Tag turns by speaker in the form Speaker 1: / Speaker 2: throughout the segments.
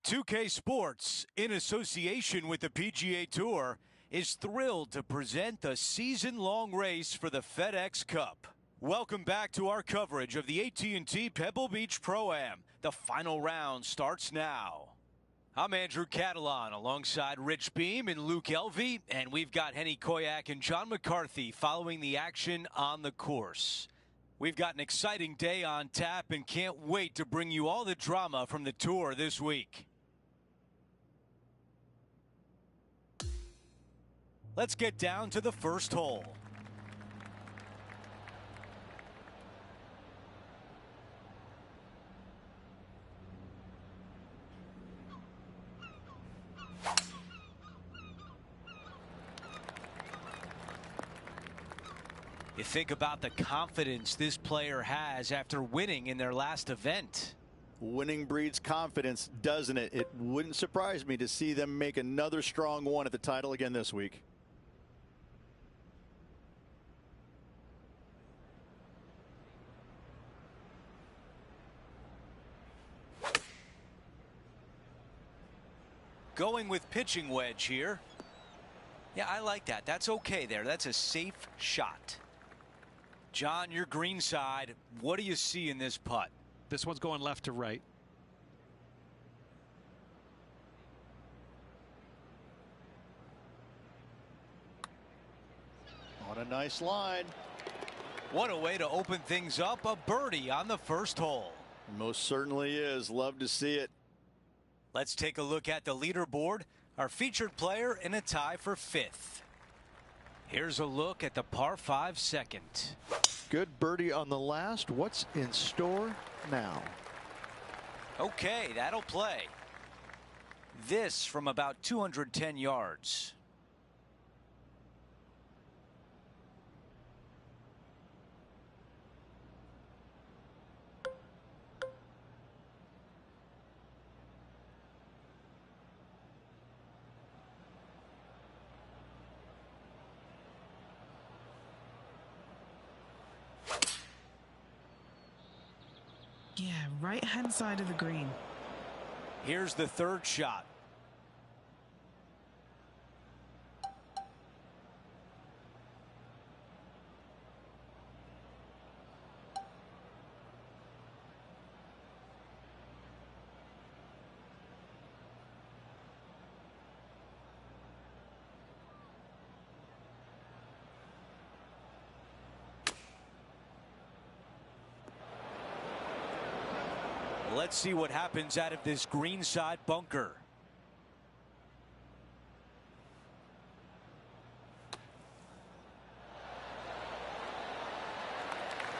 Speaker 1: 2K Sports, in association with the PGA Tour, is thrilled to present the season-long race for the FedEx Cup. Welcome back to our coverage of the AT&T Pebble Beach Pro-Am. The final round starts now. I'm Andrew Catalan alongside Rich Beam and Luke Elvey, and we've got Henny Koyak and John McCarthy following the action on the course. We've got an exciting day on tap and can't wait to bring you all the drama from the tour this week. Let's get down to the first hole. You think about the confidence this player has after winning in their last event.
Speaker 2: Winning breeds confidence, doesn't it? It wouldn't surprise me to see them make another strong one at the title again this week.
Speaker 1: Going with pitching wedge here. Yeah, I like that. That's okay there. That's a safe shot. John, your green side, what do you see in this putt?
Speaker 3: This one's going left to right.
Speaker 2: What a nice line.
Speaker 1: What a way to open things up. A birdie on the first hole.
Speaker 2: Most certainly is. Love to see it.
Speaker 1: Let's take a look at the leaderboard. Our featured player in a tie for 5th. Here's a look at the par 5 second.
Speaker 2: Good birdie on the last. What's in store now?
Speaker 1: Okay, that'll play. This from about 210 yards.
Speaker 4: Yeah, right-hand side of the green.
Speaker 1: Here's the third shot. Let's see what happens out of this greenside bunker.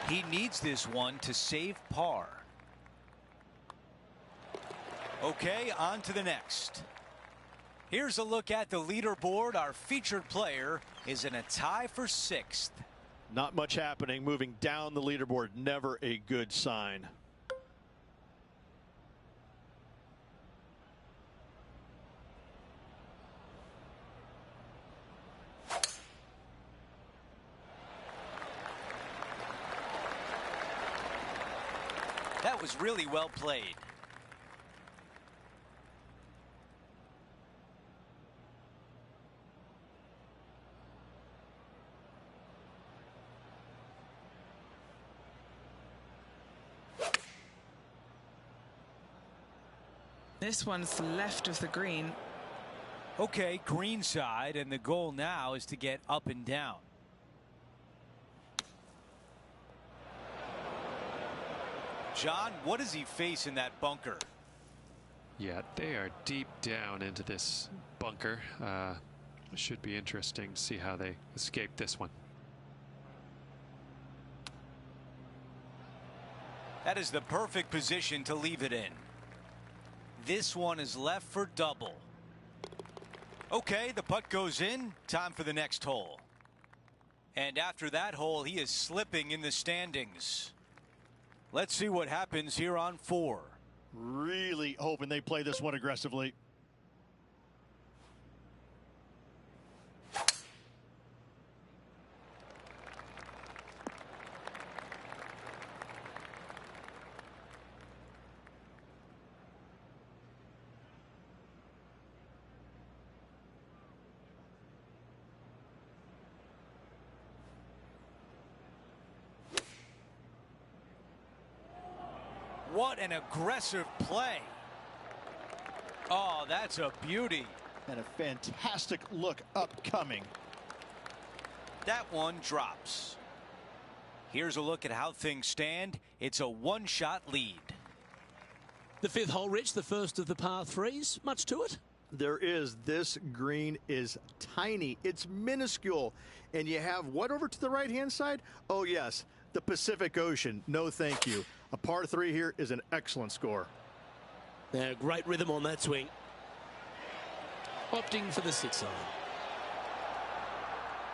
Speaker 1: He needs this one to save par. Okay, on to the next. Here's a look at the leaderboard. Our featured player is in a tie for 6th.
Speaker 2: Not much happening. Moving down the leaderboard, never a good sign.
Speaker 1: That was really well played.
Speaker 4: This one's left of the green.
Speaker 1: Okay, green side, and the goal now is to get up and down. John, what does he face in that bunker?
Speaker 3: Yeah, they are deep down into this bunker. Should be interesting to see how they escape this one.
Speaker 1: That is the perfect position to leave it in. This one is left for double. Okay, the putt goes in. Time for the next hole. And after that hole, he is slipping in the standings. Let's see what happens here on 4.
Speaker 2: Really hoping they play this one aggressively.
Speaker 1: What an aggressive play. Oh, that's a beauty.
Speaker 2: And a fantastic look upcoming.
Speaker 1: That one drops. Here's a look at how things stand. It's a one-shot lead.
Speaker 5: The fifth hole, Rich, the first of the par threes. Much to it?
Speaker 2: There is. This green is tiny. It's minuscule. And you have what over to the right-hand side? Oh, yes, the Pacific Ocean. No, thank you. A par 3 here is an excellent score.
Speaker 5: Now, great rhythm on that swing. Opting for the 6 iron.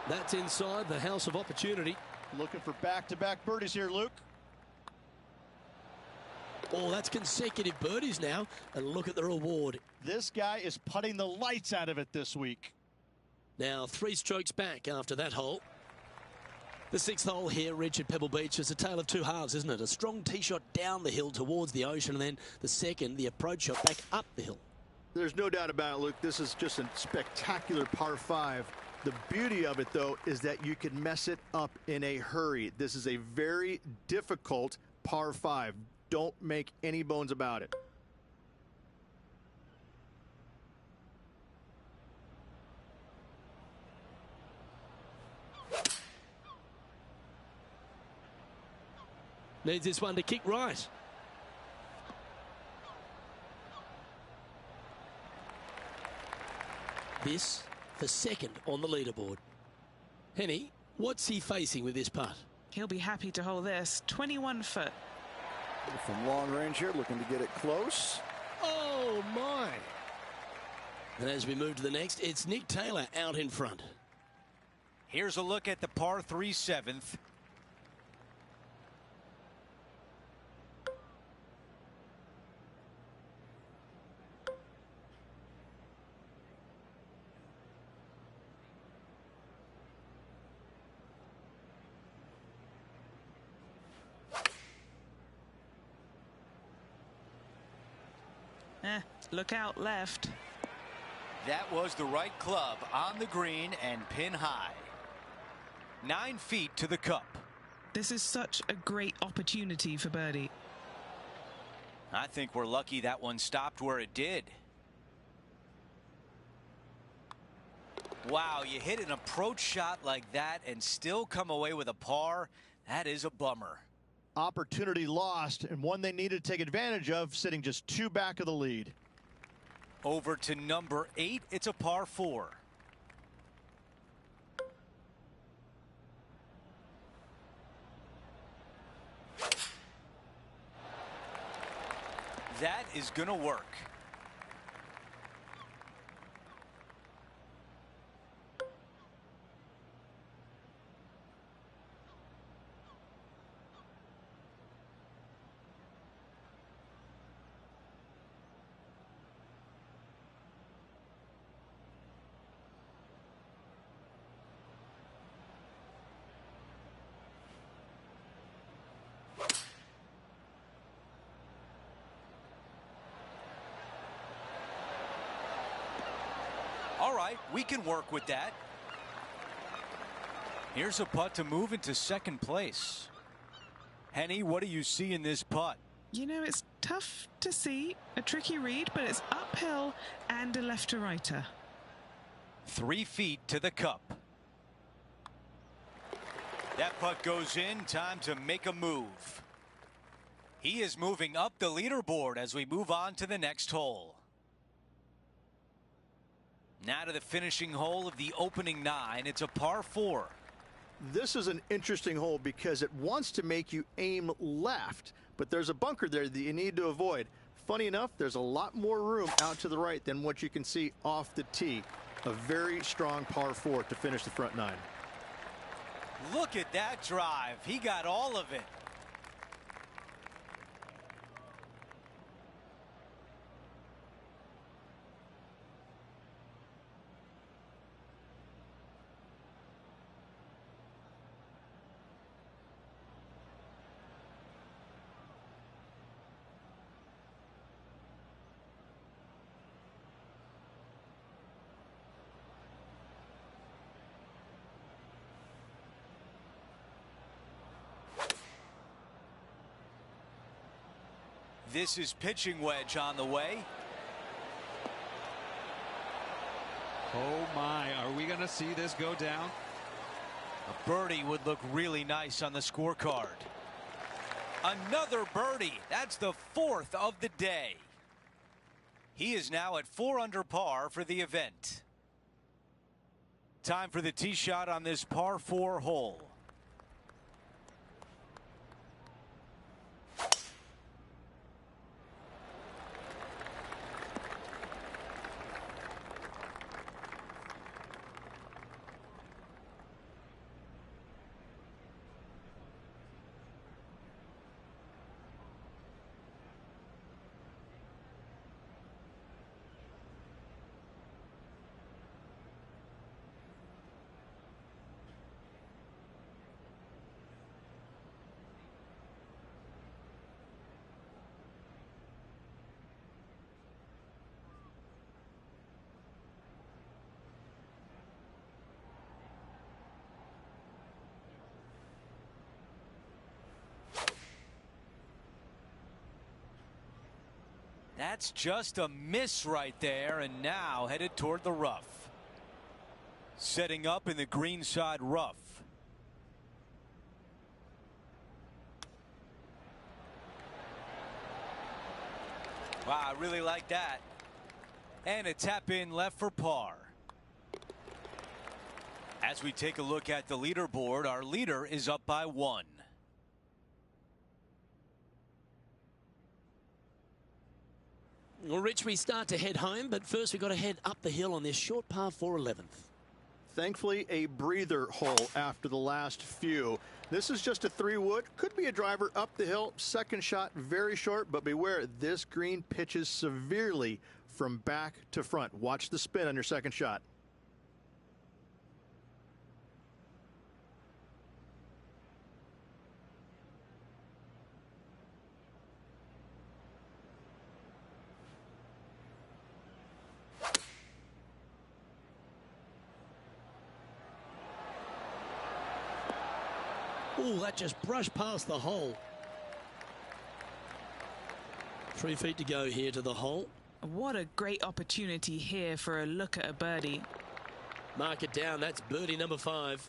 Speaker 5: That's inside the house of opportunity.
Speaker 2: Looking for back-to-back birdies here, Luke.
Speaker 5: Oh, that's consecutive birdies now. And look at the reward.
Speaker 2: This guy is putting the lights out of it this week.
Speaker 5: Now 3 strokes back after that hole. The 6th hole here, Rich, at Pebble Beach, is a tale of 2 halves, isn't it? A strong tee shot down the hill towards the ocean, and then the second, the approach shot back up the hill.
Speaker 2: There's no doubt about it, Luke. This is just a spectacular par 5. The beauty of it, though, is that you can mess it up in a hurry. This is a very difficult par 5. Don't make any bones about it.
Speaker 5: Needs this one to kick right. This for second on the leaderboard. Henny, what's he facing with this putt?
Speaker 4: He'll be happy to hold this. 21 foot.
Speaker 2: From long range here, looking to get it close.
Speaker 5: Oh, my. And as we move to the next, it's Nick Taylor out in front.
Speaker 1: Here's a look at the par 3 7th.
Speaker 4: Look out left.
Speaker 1: That was the right club on the green and pin high. 9 feet to the cup.
Speaker 4: This is such a great opportunity for birdie.
Speaker 1: I think we're lucky that one stopped where it did. Wow, you hit an approach shot like that and still come away with a par. That is a bummer.
Speaker 2: Opportunity lost, and one they needed to take advantage of, sitting just 2 back of the lead.
Speaker 1: Over to number 8. It's a par 4. That is going to work. All right, we can work with that. Here's a putt to move into second place. Henny, what do you see in this putt?
Speaker 4: You know, it's tough to see. A tricky read, but it's uphill and a left to righter.
Speaker 1: 3 feet to the cup. That putt goes in. Time to make a move. He is moving up the leaderboard as we move on to the next hole. Now to the finishing hole of the opening 9. It's a par 4.
Speaker 2: This is an interesting hole because it wants to make you aim left, but there's a bunker there that you need to avoid. Funny enough, there's a lot more room out to the right than what you can see off the tee. A very strong par 4 to finish the front 9.
Speaker 1: Look at that drive. He got all of it. This is pitching wedge on the way.
Speaker 3: Oh my, are we going to see this go down?
Speaker 1: A birdie would look really nice on the scorecard. Another birdie. That's the 4th of the day. He is now at 4 under par for the event. Time for the tee shot on this par 4 hole. That's just a miss right there, and now headed toward the rough. Setting up in the greenside rough. Wow, I really like that. And a tap in left for par. As we take a look at the leaderboard, our leader is up by 1.
Speaker 5: Well, Rich, we start to head home, but first we've got to head up the hill on this short par 4 11th.
Speaker 2: Thankfully, a breather hole after the last few. This is just a 3-wood. Could be a driver up the hill. Second shot, very short, but beware, this green pitches severely from back to front. Watch the spin on your second shot.
Speaker 5: Oh, that just brushed past the hole. 3 feet to go here to the hole.
Speaker 4: What a great opportunity here for a look at a birdie.
Speaker 5: Mark it down. That's birdie number 5.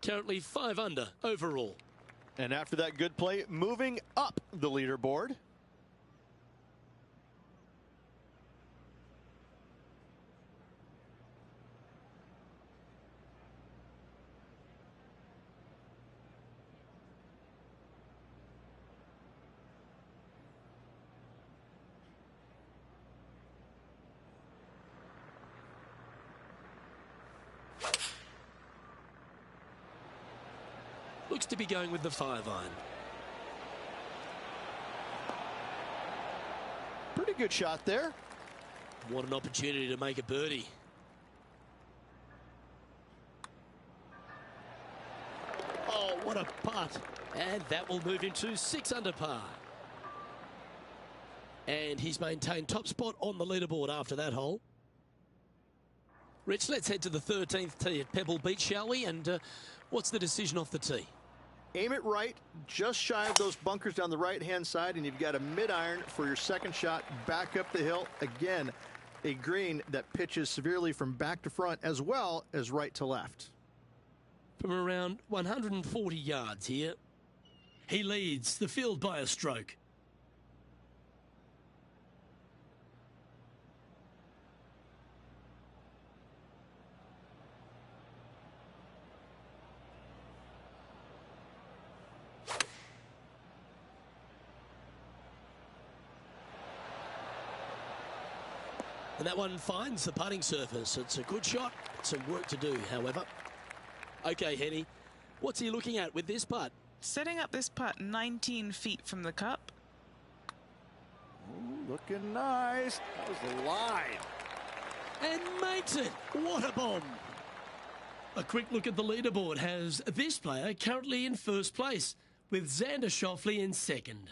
Speaker 5: Currently 5 under overall.
Speaker 2: And after that good play, moving up the leaderboard.
Speaker 5: Looks to be going with the 5-iron.
Speaker 2: Pretty good shot there.
Speaker 5: What an opportunity to make a birdie. Oh, what a putt. And that will move him to 6 under par. And he's maintained top spot on the leaderboard after that hole. Rich, let's head to the 13th tee at Pebble Beach, shall we? And what's the decision off the tee?
Speaker 2: Aim it right, just shy of those bunkers down the right-hand side, and you've got a mid-iron for your second shot back up the hill. Again, a green that pitches severely from back to front as well as right to left.
Speaker 5: From around 140 yards here, he leads the field by a stroke. And that one finds the putting surface. It's a good shot. Some work to do, however. Okay, Henny, what's he looking at with this putt?
Speaker 4: Setting up this putt 19 feet from the cup.
Speaker 2: Ooh, looking nice. That was the line.
Speaker 5: And makes it. What a bomb. A quick look at the leaderboard has this player currently in first place, with Xander Schauffele in second.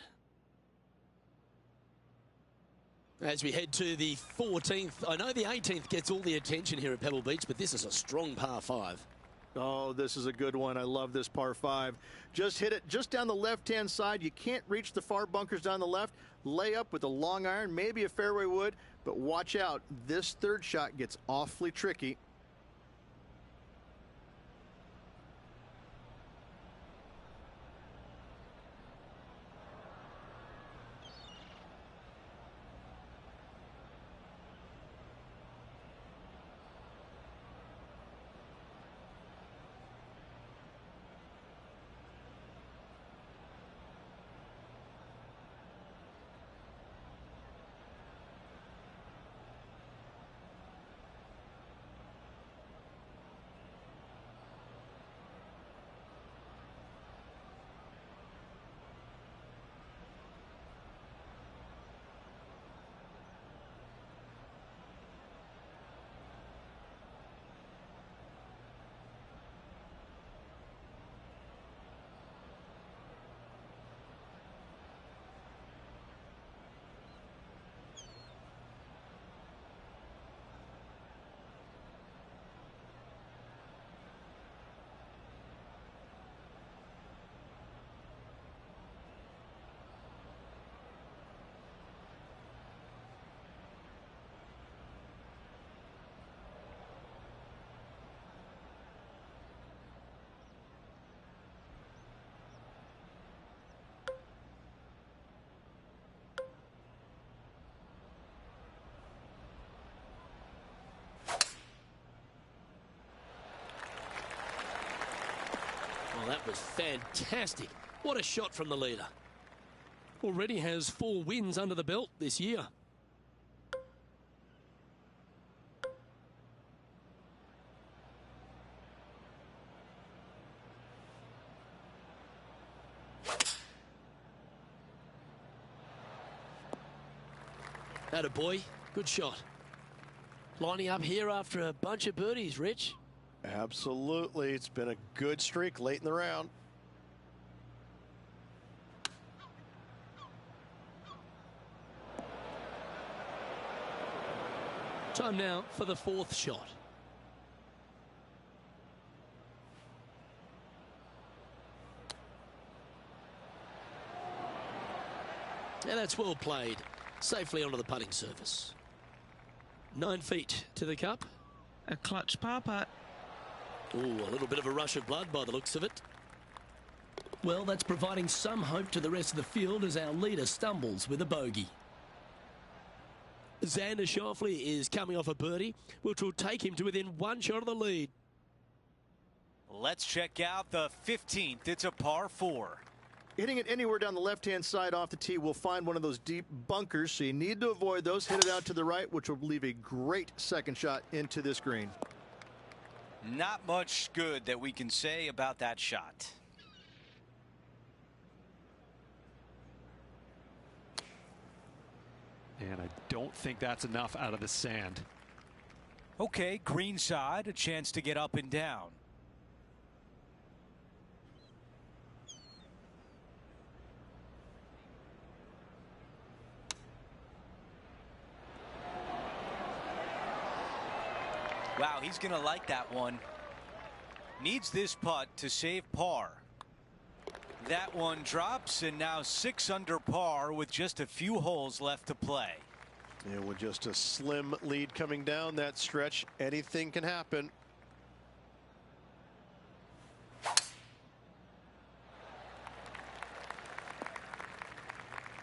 Speaker 5: As we head to the 14th, I know the 18th gets all the attention here at Pebble Beach, but this is a strong par 5.
Speaker 2: Oh, this is a good one. I love this par 5. Just hit it just down the left-hand side. You can't reach the far bunkers down the left. lay up with a long iron, maybe a fairway wood, but watch out. This third shot gets awfully tricky.
Speaker 5: Well, that was fantastic. What a shot from the leader.
Speaker 6: Already has 4 wins under the belt this year.
Speaker 5: Attaboy, good shot. Lining up here after a bunch of birdies, Rich.
Speaker 7: Absolutely. It's been a good streak late in the round.
Speaker 6: Time now for the 4th shot.
Speaker 5: Yeah, that's well played. Safely onto the putting surface.
Speaker 6: 9 feet to the cup.
Speaker 4: A clutch par putt.
Speaker 5: Ooh, a little bit of a rush of blood by the looks of it.
Speaker 6: Well, that's providing some hope to the rest of the field as our leader stumbles with a bogey.
Speaker 5: Xander Schauffele is coming off a birdie, which will take him to within 1 shot of the lead.
Speaker 1: Let's check out the 15th. It's a par 4.
Speaker 2: Hitting it anywhere down the left-hand side off the tee will find one of those deep bunkers, so you need to avoid those. Hit it out to the right, which will leave a great second shot into this green.
Speaker 1: Not much good that we can say about that shot.
Speaker 3: And I don't think that's enough out of the sand.
Speaker 1: Okay, green side, a chance to get up and down. Wow, he's going to like that one. Needs this putt to save par. That one drops, and now 6 under par with just a few holes left to play.
Speaker 7: And with just a slim lead coming down that stretch, anything can happen.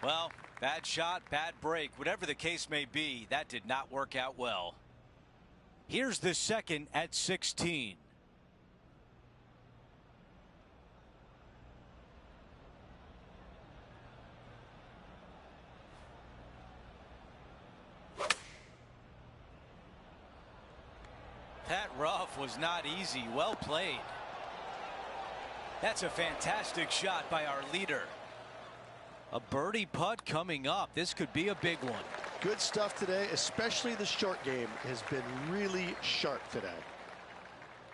Speaker 1: Well, bad shot, bad break. Whatever the case may be, that did not work out well. Here's the second at 16. That rough was not easy. Well played. That's a fantastic shot by our leader. A birdie putt coming up. This could be a big one.
Speaker 7: Good stuff today, especially the short game has been really sharp today.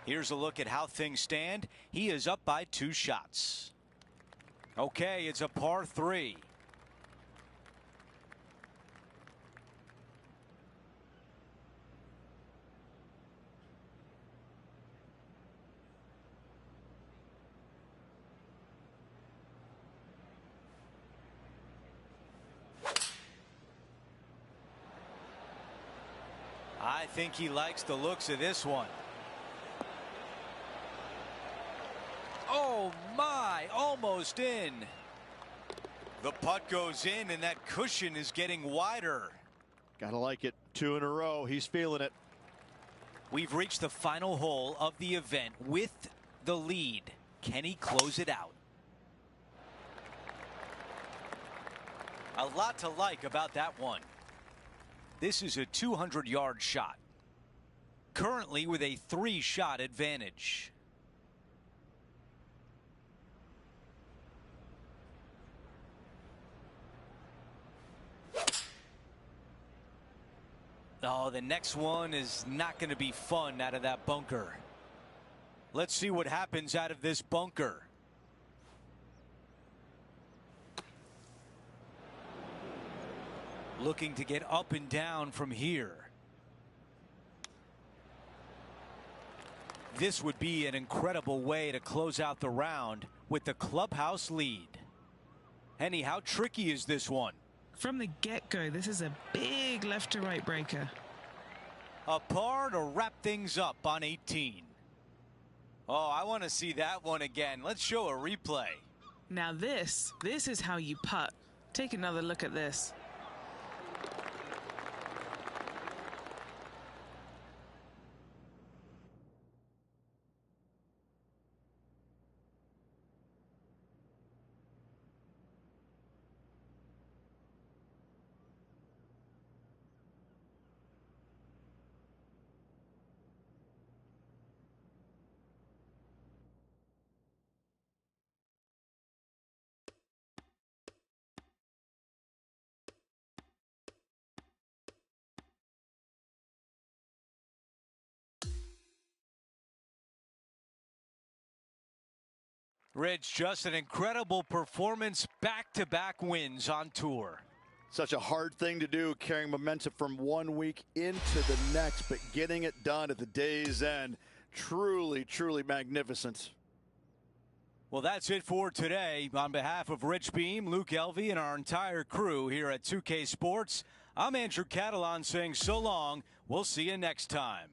Speaker 1: Here's a look at how things stand. He is up by 2 shots. Okay, it's a par 3. I think he likes the looks of this one. Oh my, almost in. The putt goes in and that cushion is getting wider.
Speaker 7: Gotta like it. 2 in a row. He's feeling it.
Speaker 1: We've reached the final hole of the event with the lead. Can he close it out? A lot to like about that one. This is a 200-yard shot. Currently with a 3-shot advantage. Oh, the next one is not going to be fun out of that bunker. Let's see what happens out of this bunker. Looking to get up and down from here. This would be an incredible way to close out the round with the clubhouse lead. Henny, how tricky is this one?
Speaker 4: From the get-go, this is a big left to right breaker.
Speaker 1: A par to wrap things up on 18. Oh, I want to see that one again. Let's show a replay.
Speaker 4: Now this is how you putt. Take another look at this.
Speaker 1: Rich, just an incredible performance, back-to-back wins on tour.
Speaker 7: Such a hard thing to do, carrying momentum from one week into the next, but getting it done at the day's end, truly, truly magnificent.
Speaker 1: Well, that's it for today. On behalf of Rich Beam, Luke Elvey, and our entire crew here at 2K Sports, I'm Andrew Catalan saying so long. We'll see you next time.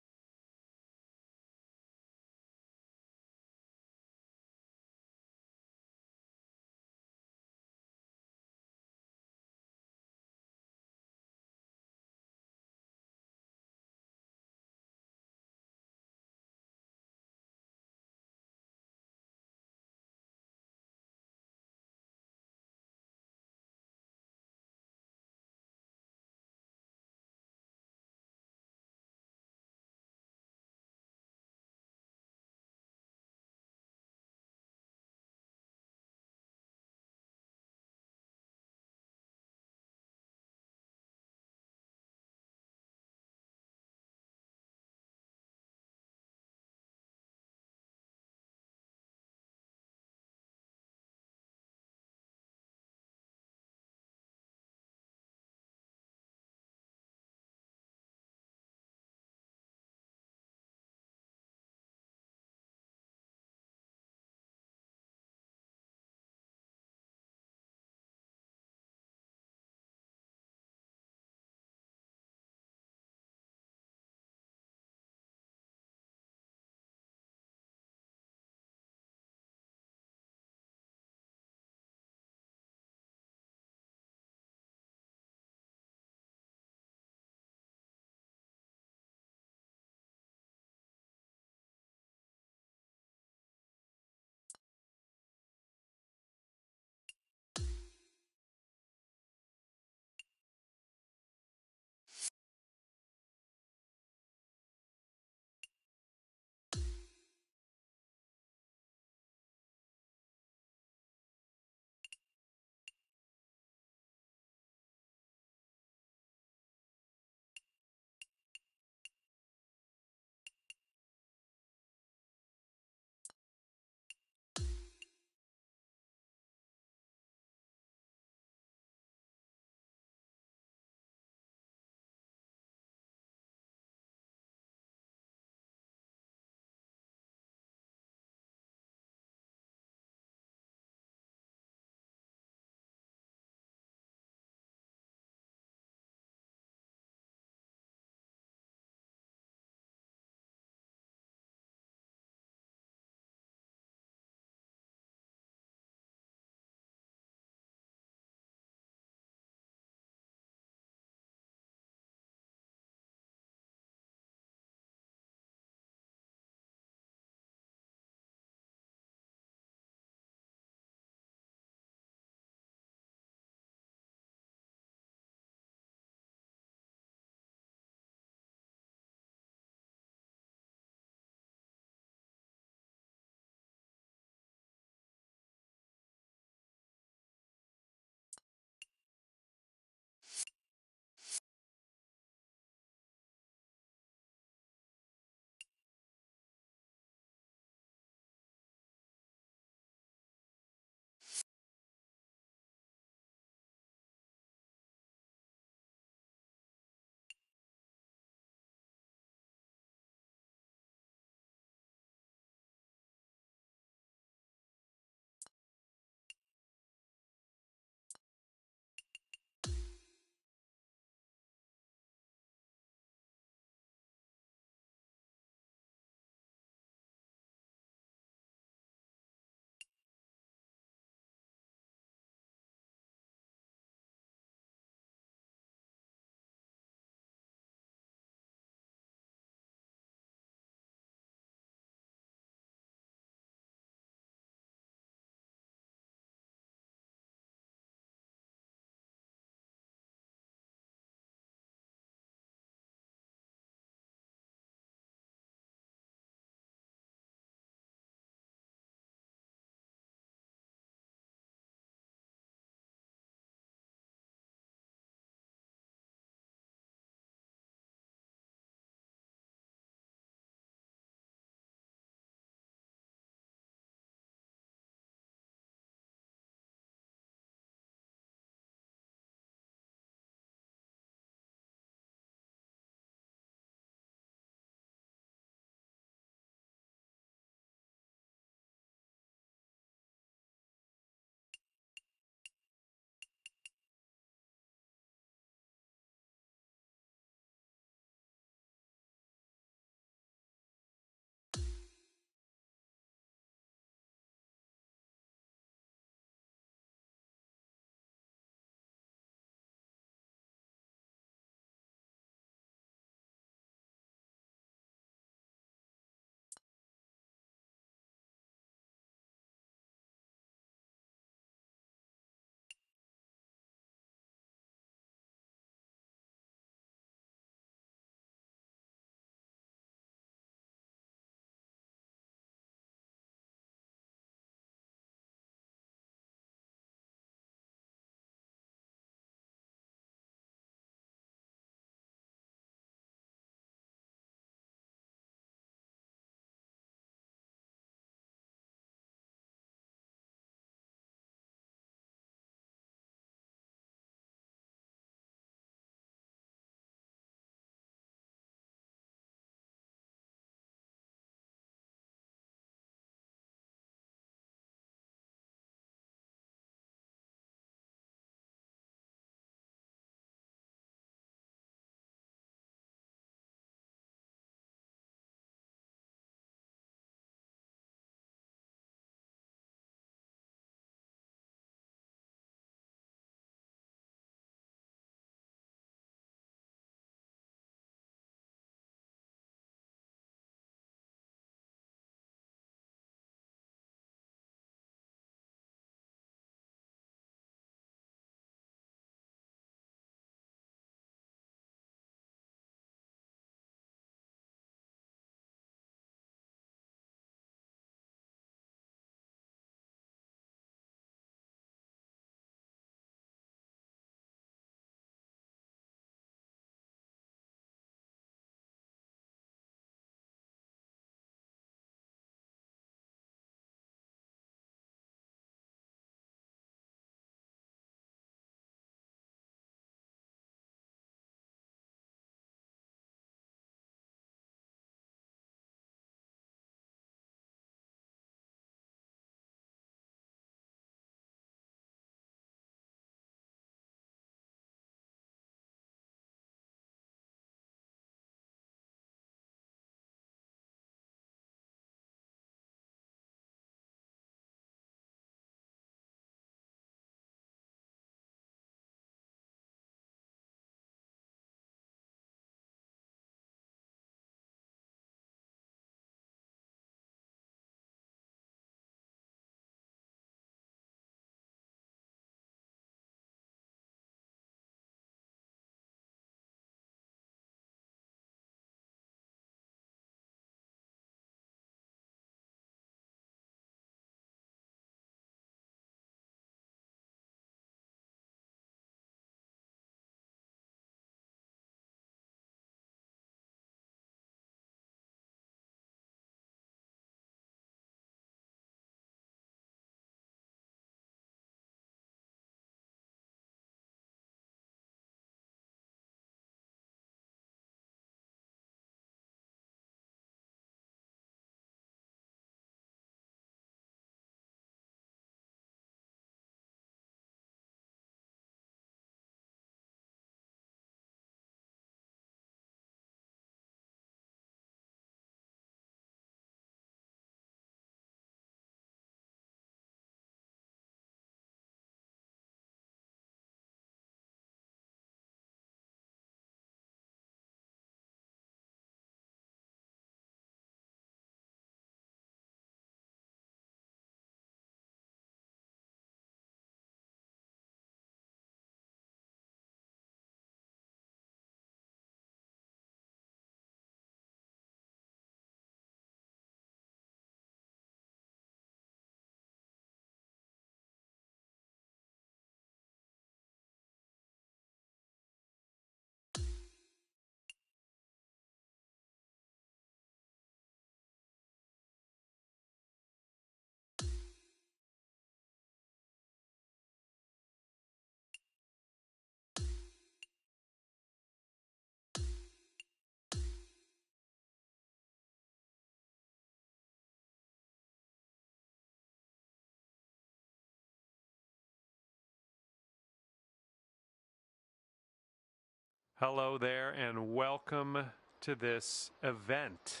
Speaker 3: Hello there and welcome to this event.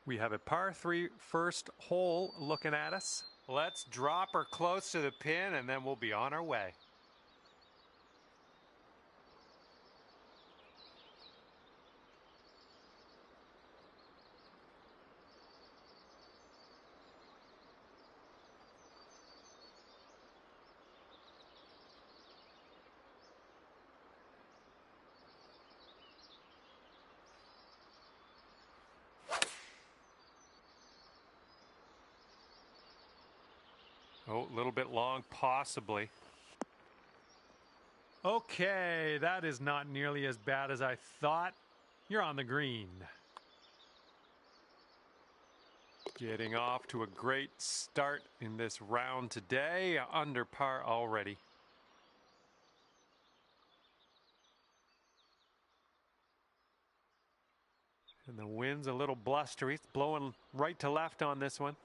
Speaker 3: We have a par 3 first hole looking at us. Let's drop her close to the pin and then we'll be on our way. Oh, a little bit long, possibly. Okay, that is not nearly as bad as I thought. You're on the green. Getting off to a great start in this round today, under par already. And the wind's a little blustery. It's blowing right to left on this one.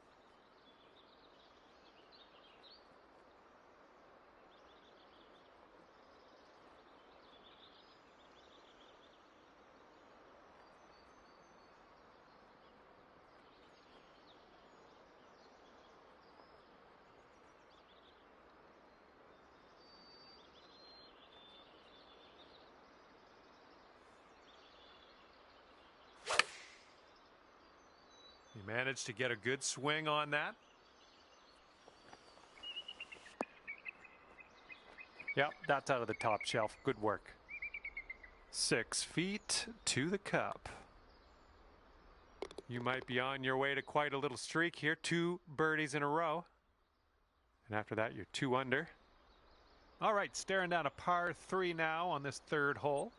Speaker 3: You managed to get a good swing on that. Yep, that's out of the top shelf. Good work. 6 feet to the cup. You might be on your way to quite a little streak here. 2 birdies in a row. And after that, you're 2 under. All right, staring down a par 3 now on this 3rd hole.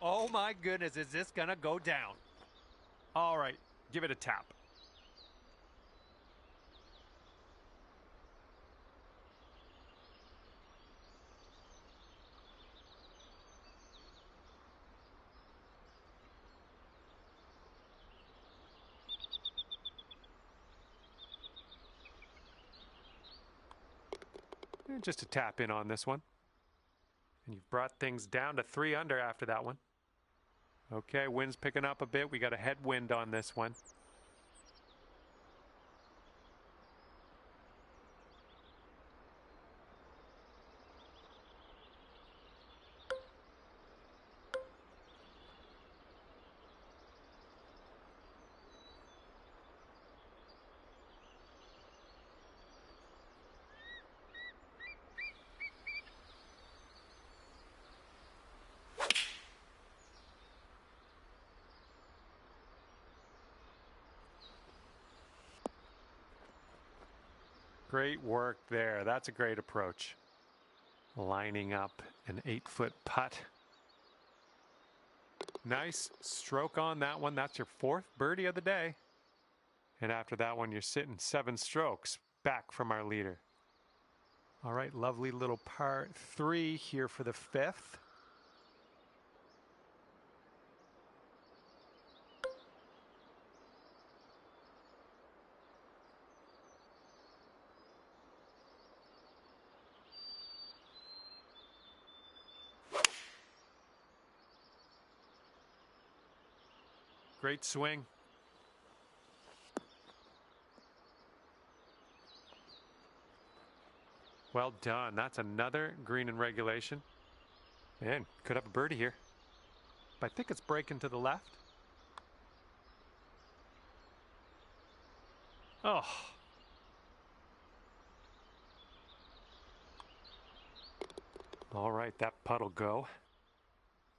Speaker 3: Oh my goodness, is this gonna go down? All right, give it a tap. And just a tap in on this one. And you've brought things down to 3 under after that one. Okay, wind's picking up a bit. We got a headwind on this one. Great work there. That's a great approach. Lining up an 8-foot putt. Nice stroke on that one. That's your 4th birdie of the day. And after that one, you're sitting 7 strokes back from our leader. All right, lovely little par 3 here for the 5th. Great swing. Well done. That's another green in regulation. And could have a birdie here. But I think it's breaking to the left. Oh. All right, that putt'll go.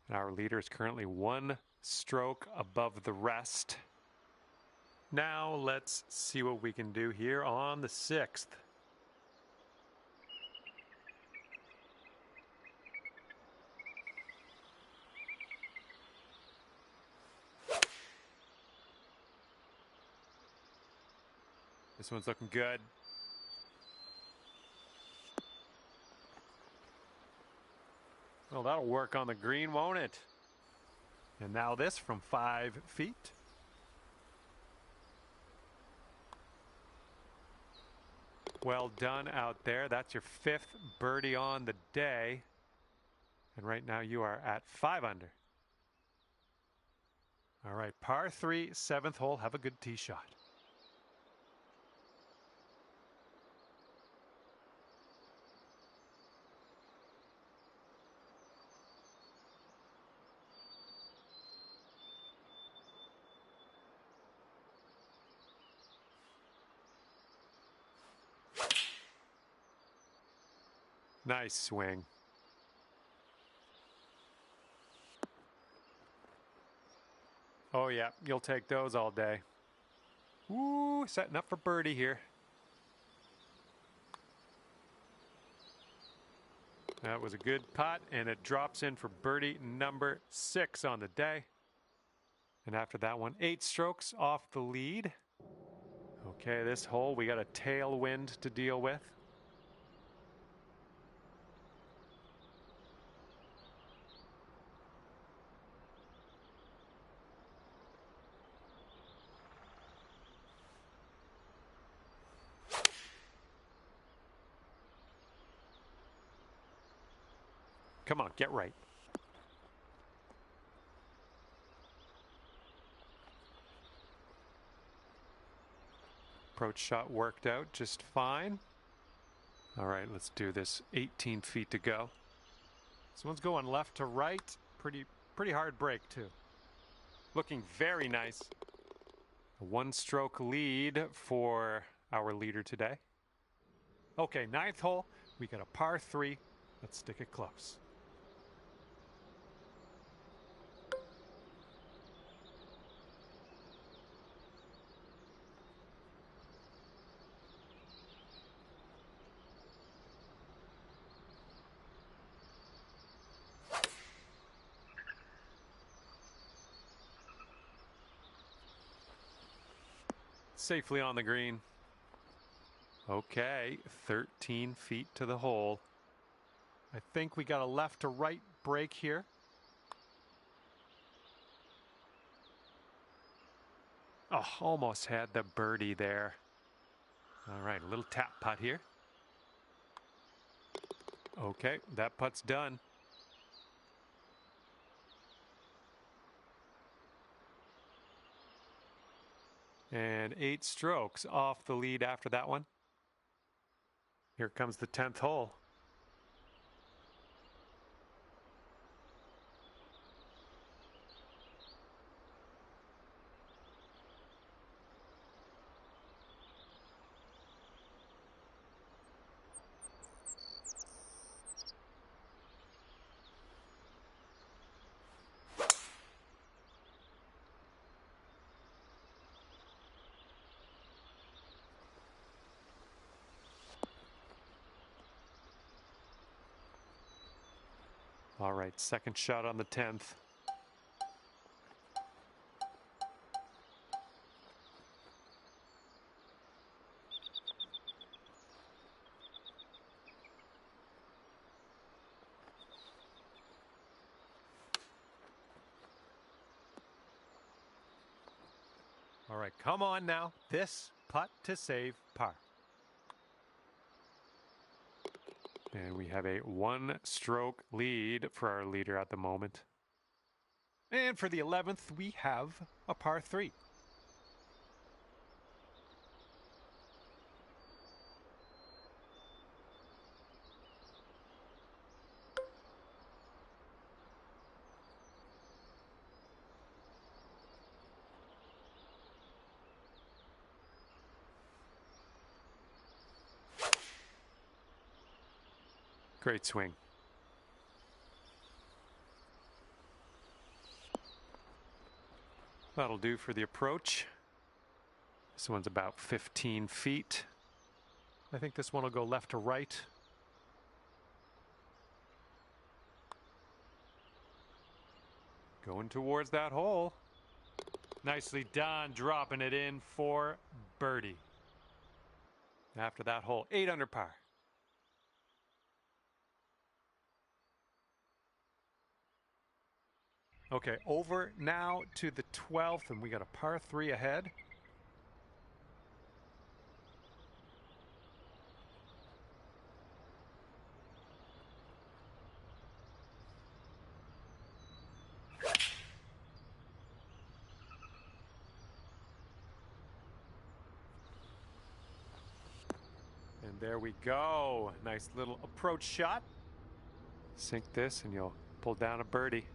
Speaker 3: And our leader is currently 1 stroke above the rest. Now let's see what we can do here on the 6th. This one's looking good. Well, that'll work on the green, won't it? And now this from 5 feet. Well done out there. That's your 5th birdie on the day. And right now you are at 5 under. All right, par 3, 7th hole. Have a good tee shot. Nice swing. Oh yeah, you'll take those all day. Ooh, setting up for birdie here. That was a good putt, and it drops in for birdie number 6 on the day. And after that one, 8 strokes off the lead. Okay, this hole, we got a tailwind to deal with. Come on, get right. Approach shot worked out just fine. All right, let's do this. 18 feet to go. This one's going left to right. Pretty hard break too. Looking very nice. A 1-stroke lead for our leader today. Okay, 9th hole. We got a par 3. Let's stick it close. Safely on the green. Okay, 13 feet to the hole. I think we got a left to right break here. Oh, almost had the birdie there. All right, a little tap putt here. Okay, that putt's done. And 8 strokes off the lead after that one. Here comes the 10th hole. All right, second shot on the 10th. All right, come on now. This putt to save par. And we have a 1-stroke lead for our leader at the moment. And for the 11th, we have a par 3. Great swing. That'll do for the approach. This one's about 15 feet. I think this one will go left to right. Going towards that hole. Nicely done, dropping it in for birdie. After that hole, 8 under par. Okay, over now to the 12th, and we got a par 3 ahead. And there we go. Nice little approach shot. Sink this and you'll pull down a birdie.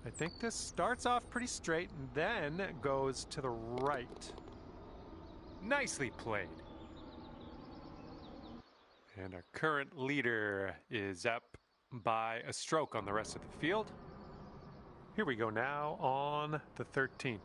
Speaker 3: I think this starts off pretty straight and then goes to the right. Nicely played. And our current leader is up by a stroke on the rest of the field. Here we go now on the 13th.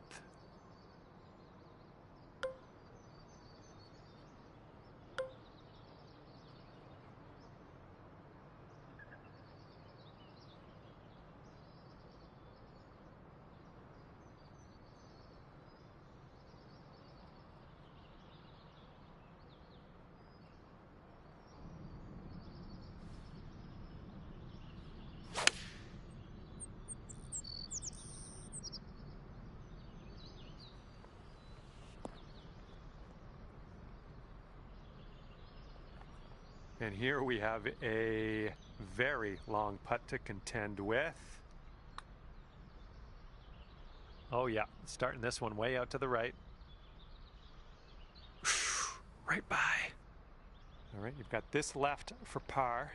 Speaker 3: And here we have a very long putt to contend with. Oh yeah, starting this one way out to the right. Right by. All right, you've got this left for par.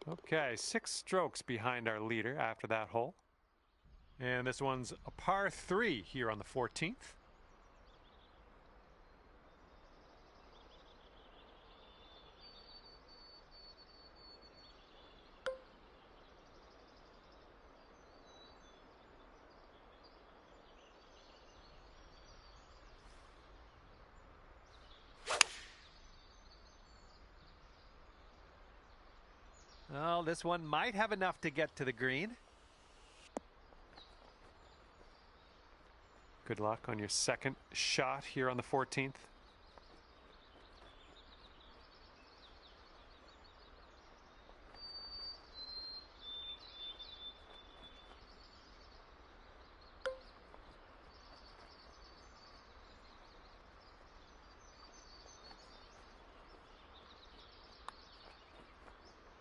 Speaker 3: Okay, 6 strokes behind our leader after that hole. And this one's a par 3 here on the 14th. Well, this one might have enough to get to the green. Good luck on your second shot here on the 14th.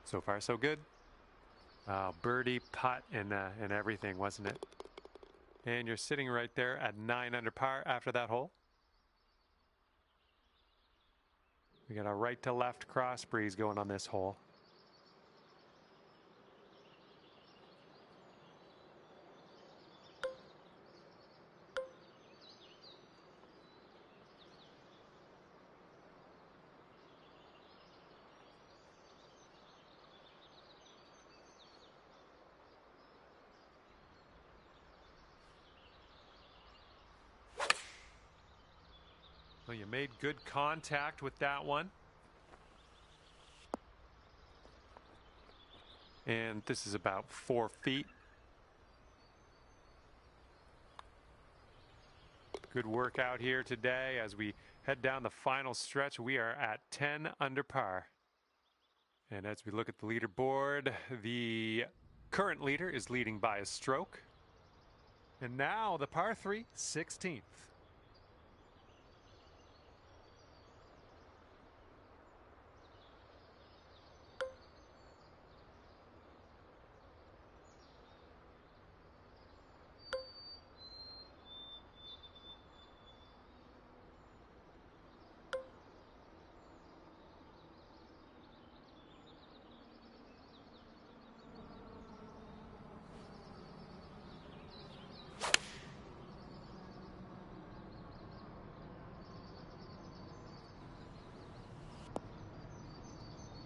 Speaker 3: So far, so good. Birdie, putt, and everything, wasn't it? And you're sitting right there at 9 under par after that hole. We got a right to left cross breeze going on this hole. Well, you made good contact with that one. And this is about 4 feet. Good work out here today as we head down the final stretch. We are at 10 under par. And as we look at the leaderboard, the current leader is leading by a stroke. And now the par 3, 16th.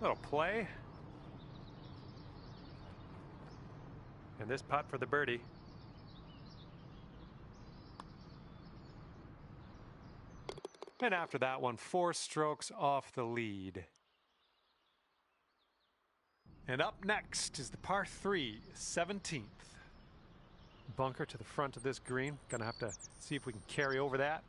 Speaker 3: Little play. And this putt for the birdie. And after that one, 4 strokes off the lead. And up next is the par 3, 17th. Bunker to the front of this green. Gonna have to see if we can carry over that.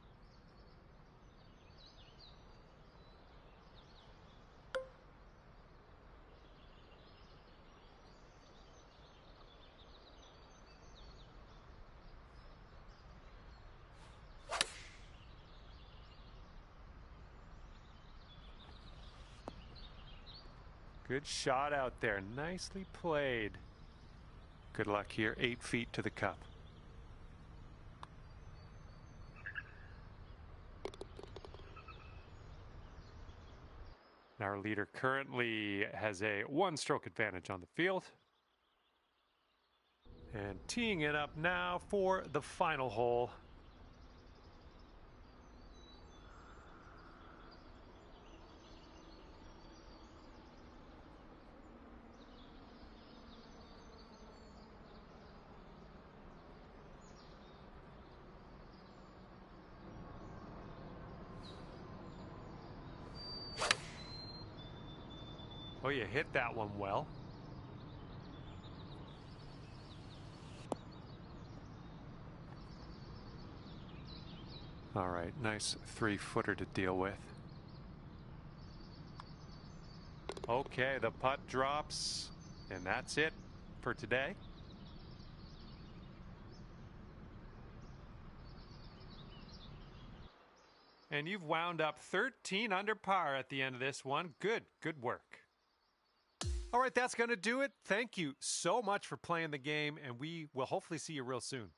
Speaker 3: Good shot out there. Nicely played. Good luck here. 8 feet to the cup. Our leader currently has a 1-stroke advantage on the field. And teeing it up now for the final hole. Oh, you hit that one well. All right, nice 3-footer to deal with. Okay, the putt drops, and that's it for today. And you've wound up 13 under par at the end of this one. Good work. All right, that's going to do it. Thank you so much for playing the game, and we will hopefully see you real soon.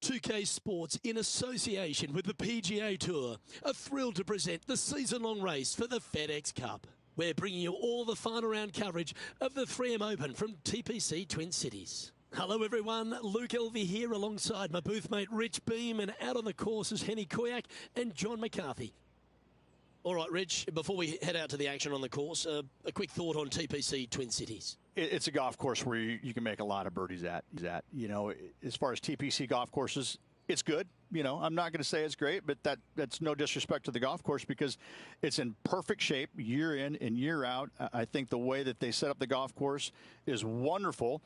Speaker 5: 2K Sports, in association with the PGA Tour, are thrilled to present the season-long race for the FedEx Cup. We're bringing you all the final round coverage of the 3M Open from TPC Twin Cities. Hello everyone, Luke Elvey here alongside my booth mate Rich Beam, and out on the course is Henny Koyak and John McCarthy. All right, Rich, before we head out to the action on the course, a quick thought on TPC Twin Cities.
Speaker 2: It's a golf course where you can make a lot of birdies at. You know, as far as TPC golf courses, it's good. You know, I'm not going to say it's great, but that's no disrespect to the golf course because it's in perfect shape year in and year out. I think the way that they set up the golf course is wonderful.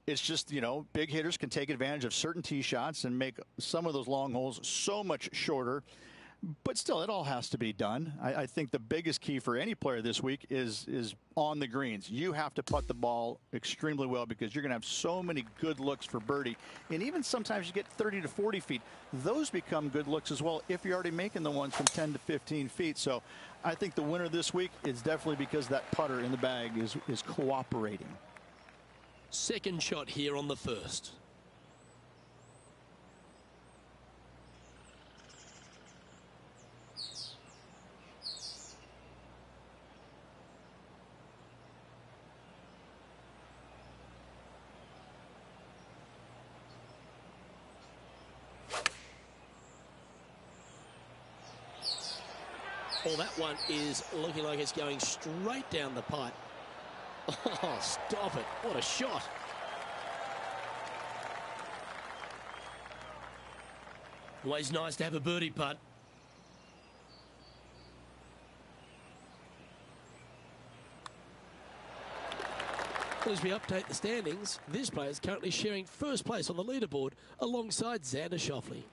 Speaker 2: It's just, you know, big hitters can take advantage of certain tee shots and make some of those long holes so much shorter. But still, it all has to be done. I think the biggest key for any player this week is on the greens. You have to putt the ball extremely well because you're going to have so many good looks for birdie. And even sometimes you get 30 to 40 feet. Those become good looks as well if you're already making the ones from 10 to 15 feet. So I think the winner this week is definitely because that putter in the bag is cooperating.
Speaker 5: Second shot here on the first. Well, that one is looking like it's going straight down the pipe. Oh, stop it. What a shot. Always nice to have a birdie putt. As we update the standings, this player is currently sharing first place on the leaderboard alongside Xander Schauffele.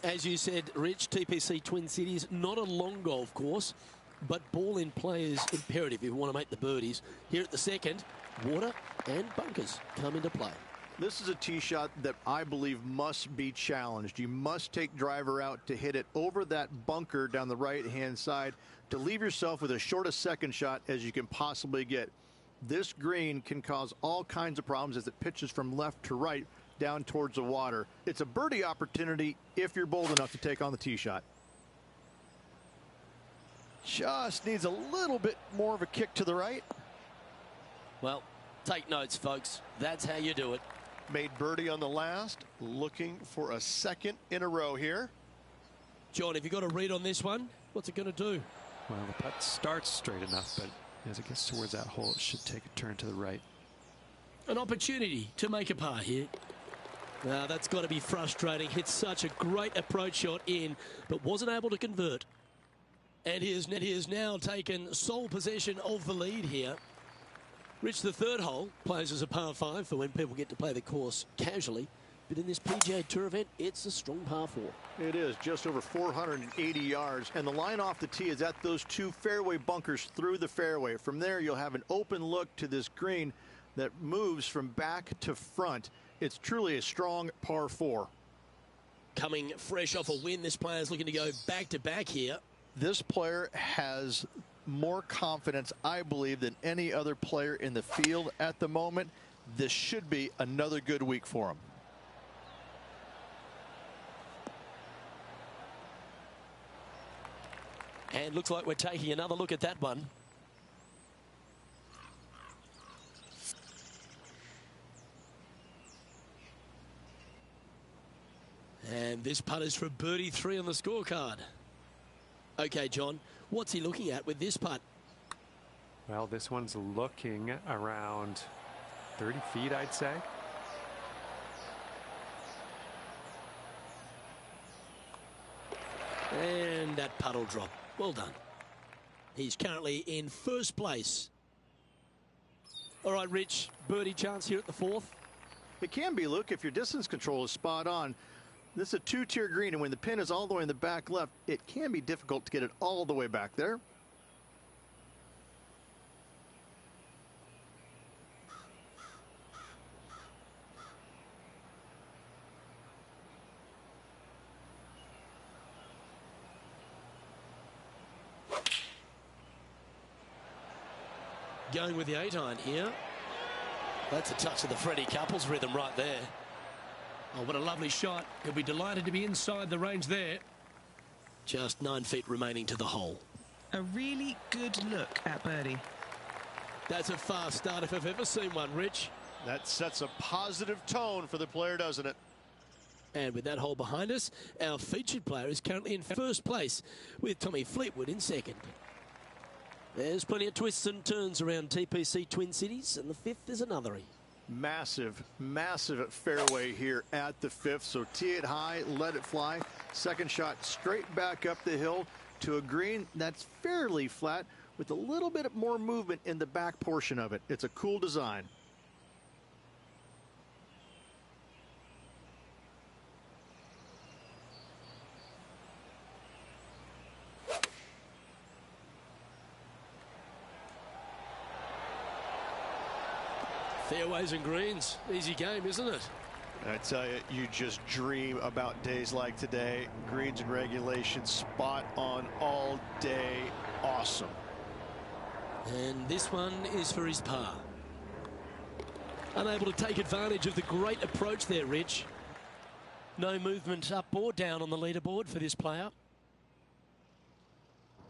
Speaker 5: As you said, Rich, TPC Twin Cities, not a long golf course, but ball in play is imperative if you want to make the birdies. Here at the second, water and bunkers come into play.
Speaker 2: This is a tee shot that I believe must be challenged. You must take driver out to hit it over that bunker down the right-hand side to leave yourself with as short a second shot as you can possibly get. This green can cause all kinds of problems as it pitches from left to right down towards the water. It's a birdie opportunity if you're bold enough to take on the tee shot. Just needs a little bit more of a kick to the right.
Speaker 5: Well, take notes, folks. That's how you do it.
Speaker 8: Made birdie on the last, looking for a second in a row here.
Speaker 5: John, have you got a read on this one? What's it going to do?
Speaker 3: Well, the putt starts straight enough, but as it gets towards that hole, it should take a turn to the right.
Speaker 5: An opportunity to make a par here. Now, that's got to be frustrating. Hit such a great approach shot in, but wasn't able to convert. And he has now taken sole possession of the lead here. Rich, the third hole plays as a par 5 for when people get to play the course casually. But in this PGA Tour event, it's a strong par 4.
Speaker 2: It is just over 480 yards. And the line off the tee is at those two fairway bunkers through the fairway. From there, you'll have an open look to this green that moves from back to front. It's truly a strong par 4.
Speaker 5: Coming fresh off a win, this player is looking to go back-to-back here.
Speaker 2: This player has more confidence, I believe, than any other player in the field at the moment. This should be another good week for him.
Speaker 5: And looks like we're taking another look at that one. And this putt is for birdie 3 on the scorecard. Okay, John, what's he looking at with this putt?
Speaker 3: Well, this one's looking around 30 feet, I'd say.
Speaker 5: And that putt will drop. Well done. He's currently in first place. All right, Rich, birdie chance here at the fourth.
Speaker 2: It can be, Luke, if your distance control is spot on. This is a two-tier green, and when the pin is all the way in the back left, it can be difficult to get it all the way back there.
Speaker 5: Going with the 8-iron here. That's a touch of the Freddie Couples rhythm right there.
Speaker 6: Oh, what a lovely shot. He'll be delighted to be inside the range there.
Speaker 5: Just 9 feet remaining to the hole.
Speaker 4: A really good look at birdie.
Speaker 5: That's a fast start if I've ever seen one, Rich.
Speaker 8: That sets a positive tone for the player, doesn't it?
Speaker 5: And with that hole behind us, our featured player is currently in first place with Tommy Fleetwood in second. There's plenty of twists and turns around TPC Twin Cities, and the fifth is another.
Speaker 2: Massive, massive fairway here at the fifth. So tee it high, let it fly. Second shot straight back up the hill to a green that's fairly flat with a little bit more movement in the back portion of it. It's a cool design.
Speaker 5: Fairways and greens, easy game, isn't it?
Speaker 8: I tell you, you just dream about days like today. Greens and regulation, spot on all day, awesome.
Speaker 5: And this one is for his par. Unable to take advantage of the great approach there, Rich. No movement up or down on the leaderboard for this player.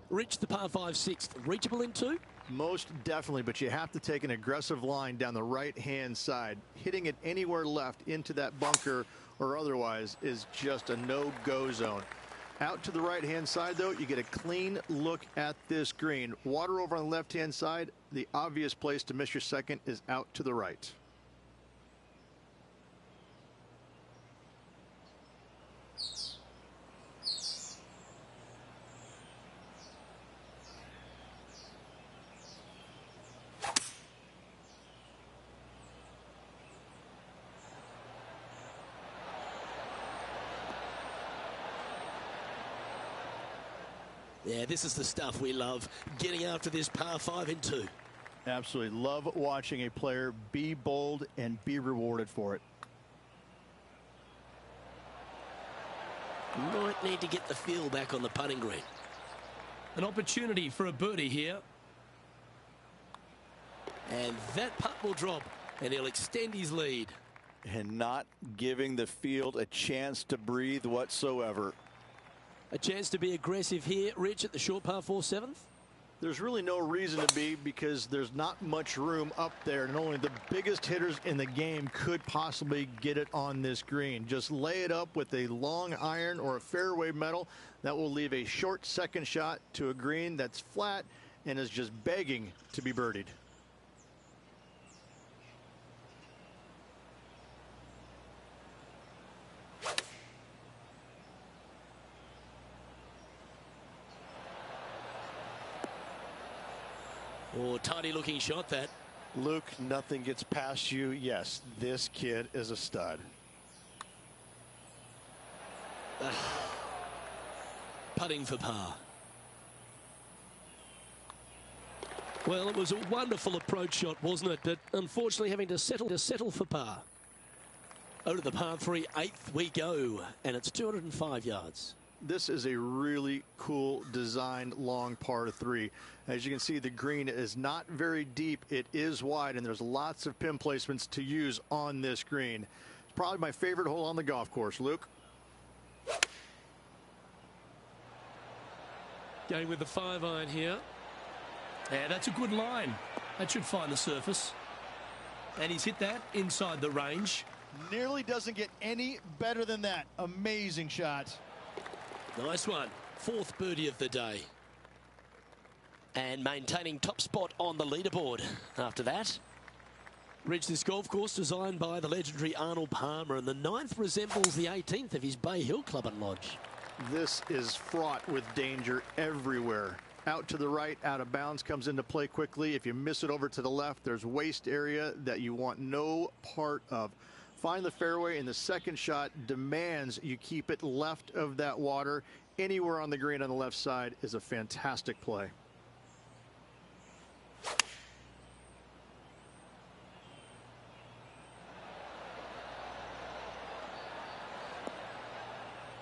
Speaker 5: Rich, the par 5 sixth, reachable in two?
Speaker 2: Most definitely, but you have to take an aggressive line down the right-hand side. Hitting it anywhere left into that bunker or otherwise is just a no-go zone. Out to the right-hand side, though, you get a clean look at this green. Water over on the left-hand side. The obvious place to miss your second is out to the right.
Speaker 5: Yeah, this is the stuff we love, getting after this par 5 in two.
Speaker 2: Absolutely love watching a player be bold and be rewarded for it.
Speaker 5: Might need to get the feel back on the putting green.
Speaker 6: An opportunity for a birdie here.
Speaker 5: And that putt will drop, and he'll extend his lead.
Speaker 7: And not giving the field a chance to breathe whatsoever.
Speaker 5: A chance to be aggressive here, Rich, at the short par 4 seventh.
Speaker 2: There's really no reason to be, because there's not much room up there, and only the biggest hitters in the game could possibly get it on this green. Just lay it up with a long iron or a fairway metal. That will leave a short second shot to a green that's flat and is just begging to be birdied.
Speaker 5: Oh, tidy looking shot that.
Speaker 8: Luke, nothing gets past you. Yes, this kid is a stud.
Speaker 5: Putting for par. Well, it was a wonderful approach shot, wasn't it? But unfortunately having to settle for par. Over to the par 3 eighth we go, and it's 205 yards.
Speaker 2: This is a really cool designed long par 3. As you can see, the green is not very deep. It is wide, and there's lots of pin placements to use on this green. It's probably my favorite hole on the golf course. Luke?
Speaker 6: Going with the 5-iron here. Yeah, that's a good line. That should find the surface. And he's hit that inside the range.
Speaker 8: Nearly doesn't get any better than that. Amazing shot.
Speaker 5: Nice one. Fourth birdie of the day. And maintaining top spot on the leaderboard after that. Reached this golf course designed by the legendary Arnold Palmer, and the 9th resembles the 18th of his Bay Hill Club and Lodge.
Speaker 2: This is fraught with danger everywhere. Out to the right, out of bounds comes into play quickly. If you miss it over to the left, there's waste area that you want no part of. Find the fairway, and the second shot demands you keep it left of that water. Anywhere on the green on the left side is a fantastic play.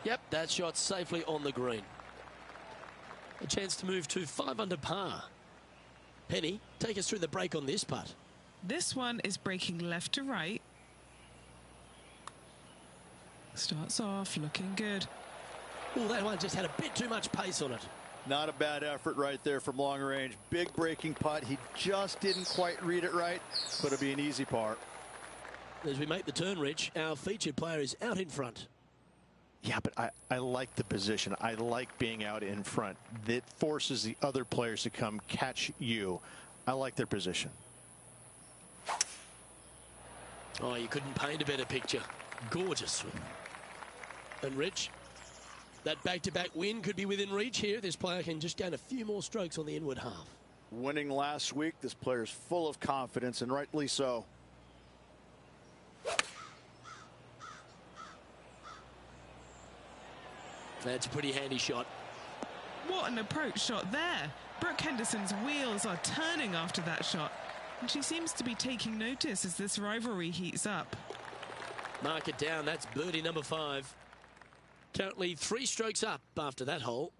Speaker 5: Yep, that shot safely on the green. A chance to move to 5 under par. Penny, take us through the break on this putt.
Speaker 4: This one is breaking left to right. Starts off looking good.
Speaker 5: Oh, that one just had a bit too much pace on it.
Speaker 7: Not a bad effort right there from long range. Big breaking putt. He just didn't quite read it right, but it'll be an easy par.
Speaker 5: As we make the turn, Rich, our featured player is out in front.
Speaker 2: Yeah, but I like the position. I like being out in front. That forces the other players to come catch you. I like their position.
Speaker 5: Oh, you couldn't paint a better picture. Gorgeous swing. And Rich, that back-to-back win could be within reach here. This player can just gain a few more strokes on the inward half.
Speaker 7: Winning last week, this player's full of confidence, and rightly so.
Speaker 5: That's a pretty handy shot.
Speaker 4: What an approach shot there. Brooke Henderson's wheels are turning after that shot, and she seems to be taking notice as this rivalry heats up.
Speaker 5: Mark it down. That's birdie number 5. Currently 3 strokes up after that hole.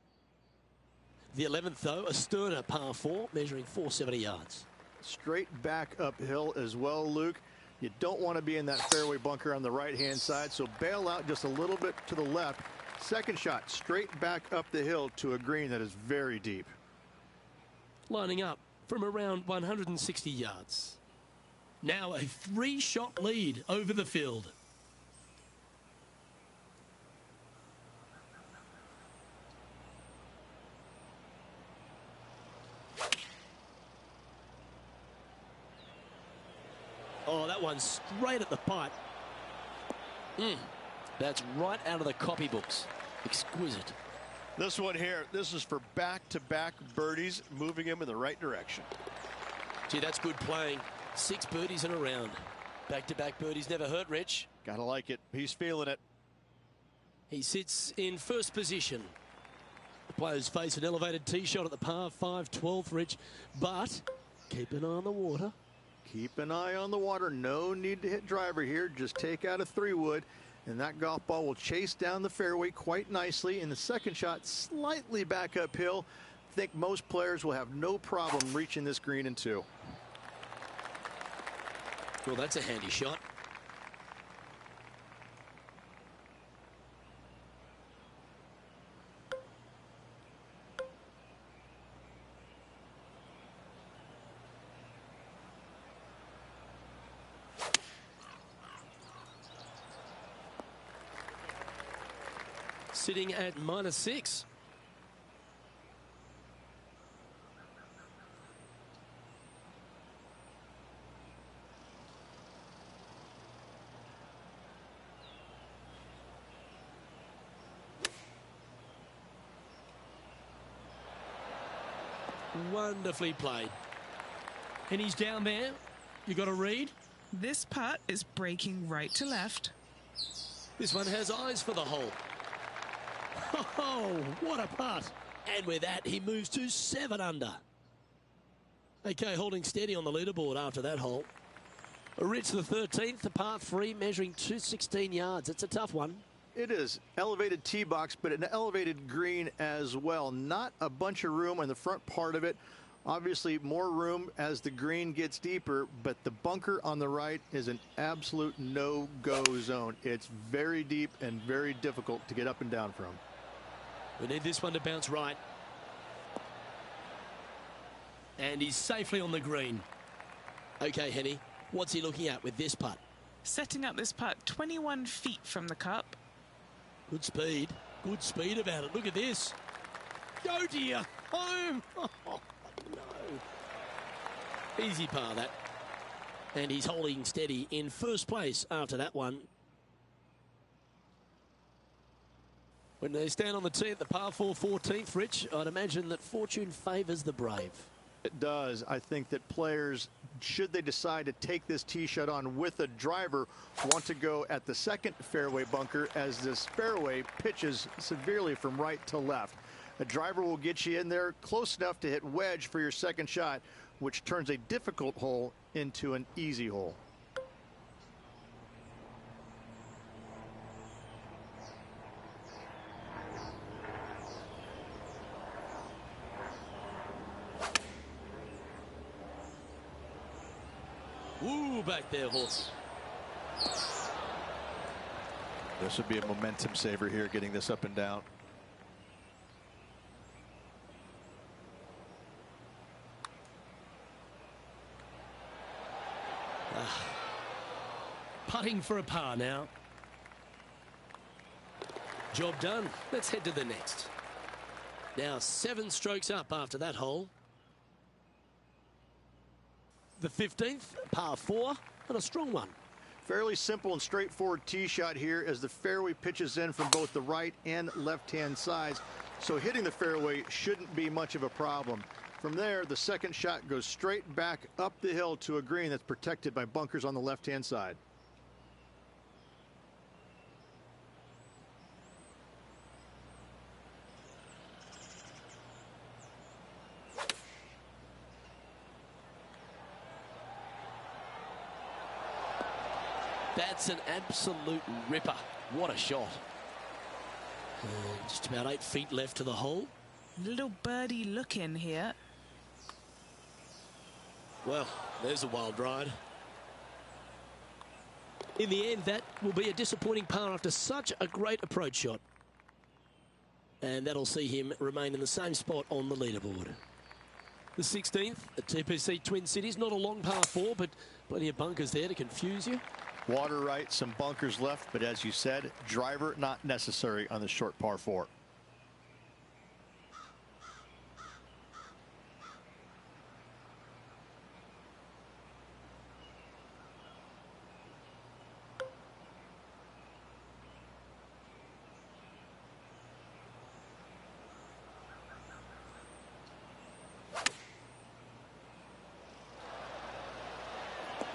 Speaker 5: The 11th, though, a sterner par 4, measuring 470 yards.
Speaker 2: Straight back uphill as well, Luke. You don't want to be in that fairway bunker on the right-hand side, so bail out just a little bit to the left. Second shot, straight back up the hill to a green that is very deep.
Speaker 5: Lining up from around 160 yards. Now a 3-shot lead over the field. Oh, that one's straight at the pipe. That's right out of the copybooks. Exquisite.
Speaker 8: This one here, this is for back-to-back birdies, moving him in the right direction.
Speaker 5: Gee, that's good playing. 6 birdies in a round. Back-to-back birdies never hurt, Rich.
Speaker 7: Gotta like it. He's feeling it.
Speaker 5: He sits in first position. The players face an elevated tee shot at the par 5 12th, Rich. But keep an eye on the water.
Speaker 2: Keep an eye on the water. No need to hit driver here. Just take out a 3-wood. And that golf ball will chase down the fairway quite nicely. In the second shot, slightly back uphill. I think most players will have no problem reaching this green in 2.
Speaker 5: Well, that's a handy shot. Sitting at -6. Wonderfully played. And he's down there. You got a read?
Speaker 4: This putt is breaking right to left.
Speaker 5: This one has eyes for the hole. Oh, what a putt. And with that, he moves to 7 under. Okay, holding steady on the leaderboard after that hole. Rich, the 13th, the par 3, measuring 216 yards. It's a tough one.
Speaker 2: It is. Elevated tee box, but an elevated green as well. Not a bunch of room on the front part of it. Obviously, more room as the green gets deeper, but the bunker on the right is an absolute no-go zone. It's very deep and very difficult to get up and down from.
Speaker 5: We need this one to bounce right. And he's safely on the green. Okay, Henny, what's he looking at with this putt?
Speaker 4: Setting up this putt 21 feet from the cup.
Speaker 5: Good speed. Good speed about it. Look at this. Go to your home. Oh, no. Easy par, that. And he's holding steady in first place after that one. When they stand on the tee at the par 4 14th, Rich, I'd imagine that fortune favours the brave.
Speaker 2: It does. I think that players, should they decide to take this tee shot on with a driver, want to go at the second fairway bunker as this fairway pitches severely from right to left. A driver will get you in there close enough to hit wedge for your second shot, which turns a difficult hole into an easy hole.
Speaker 5: Ooh, back there, horse.
Speaker 2: This would be a momentum saver here, getting this up and down.
Speaker 6: Putting for a par now. Job done. Let's head to the next. Now 7 strokes up after that hole. The 15th, par 4, and a strong one.
Speaker 2: Fairly simple and straightforward tee shot here as the fairway pitches in from both the right and left-hand sides. So hitting the fairway shouldn't be much of a problem. From there, the second shot goes straight back up the hill to a green that's protected by bunkers on the left-hand side.
Speaker 5: That's an absolute ripper. What a shot.
Speaker 6: Just about 8 feet left to the hole.
Speaker 4: Little birdie look in here.
Speaker 6: Well, there's a wild ride. In the end, that will be a disappointing par after such a great approach shot. And that'll see him remain in the same spot on the leaderboard. The 16th at TPC Twin Cities. Not a long par 4, but plenty of bunkers there to confuse you.
Speaker 2: Water right, some bunkers left, but as you said, driver not necessary on the short par 4.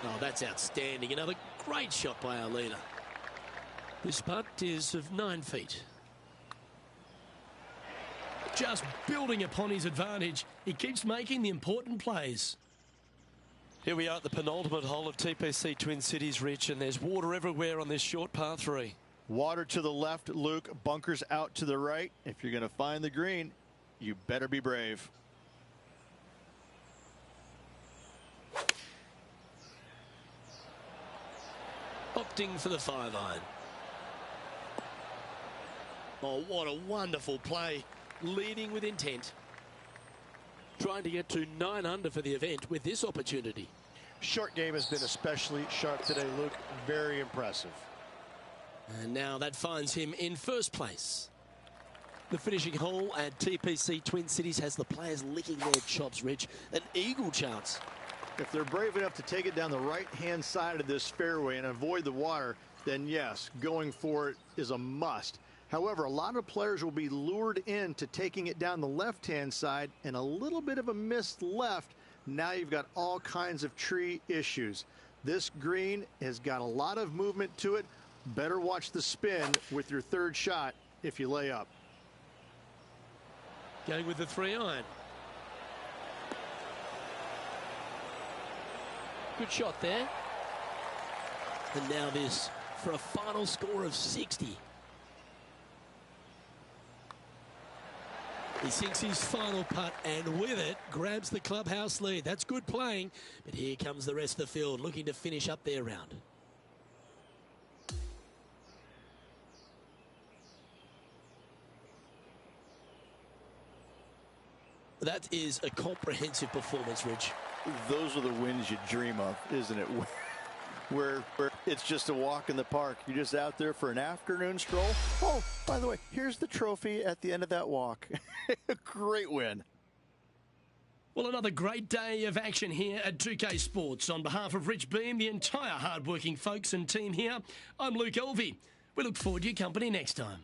Speaker 6: Oh, that's outstanding. Another great shot by our leader. This putt is of 9 feet. Just building upon his advantage. He keeps making the important plays.
Speaker 5: Here we are at the penultimate hole of TPC Twin Cities, Rich, and there's water everywhere on this short par 3.
Speaker 2: Water to the left, Luke. Bunkers out to the right. If you're going to find the green, you better be brave.
Speaker 6: Opting for the 5-iron. Oh, what a wonderful play. Leading with intent.
Speaker 5: Trying to get to 9 under for the event with this opportunity.
Speaker 8: Short game has been especially sharp today, Luke. Very impressive.
Speaker 6: And now that finds him in first place. The finishing hole at TPC Twin Cities has the players licking their chops, Rich. An eagle chance.
Speaker 2: If they're brave enough to take it down the right-hand side of this fairway and avoid the water, then yes, going for it is a must. However, a lot of players will be lured into taking it down the left-hand side, and a little bit of a miss left. Now you've got all kinds of tree issues. This green has got a lot of movement to it. Better watch the spin with your third shot if you lay up.
Speaker 6: Going with the 3-iron. Good shot there. And now this for a final score of 60. He sinks his final putt and with it grabs the clubhouse lead. That's good playing, but here comes the rest of the field looking to finish up their round. That is a comprehensive performance, Rich.
Speaker 2: Those are the wins you dream of, isn't it? Where it's just a walk in the park. You're just out there for an afternoon stroll. Oh, by the way, here's the trophy at the end of that walk. Great win.
Speaker 6: Well, another great day of action here at 2K Sports. On behalf of Rich Beam, the entire hard-working folks and team here, I'm Luke Elvey. We look forward to your company next time.